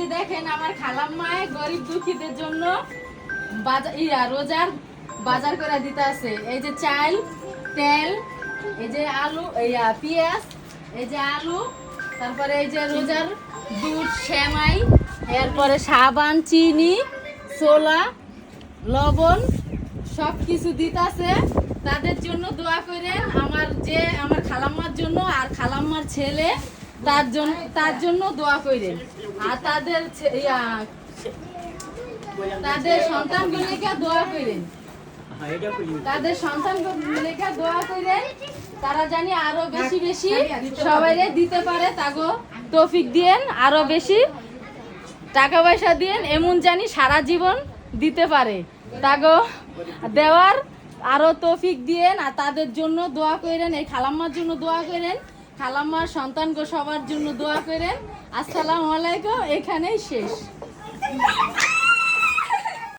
যে দেখেন আমার খালাম্মায় গরিব দুঃখীদের জন্য রোজার বাজার করে দিতে আছে। এই যে চাল, তেল, এই যে আলু, পেঁয়াজ, এই যে আলু, তারপরে এই যে রোজার দুধ, সেমাই, এরপরে সাবান, চিনি, ছোলা, লবণ সব কিছু দিতাছে। তাদের জন্য দোয়া করেন, আমার খালাম্মার জন্য আর খালাম্মার ছেলে তার জন্য দোয়া করেন। আর তাদের সন্তানগুলিকে দোয়া করেন, তারা জানি আরো বেশি বেশি সবাই দিতে পারে। তাগো তৌফিক দিয়েন, আরো বেশি টাকা পয়সা দিয়েন, এমন জানি সারা জীবন দিতে পারে। তাগো দেওয়ার আরো তৌফিক দিয়েন। আর তাদের জন্য দোয়া করেন, এই খালাম্মার জন্য দোয়া করেন, খালাম্মার সন্তানকে সবার জন্য দোয়া করেন। আসসালামু আলাইকুম। এখানেই শেষ।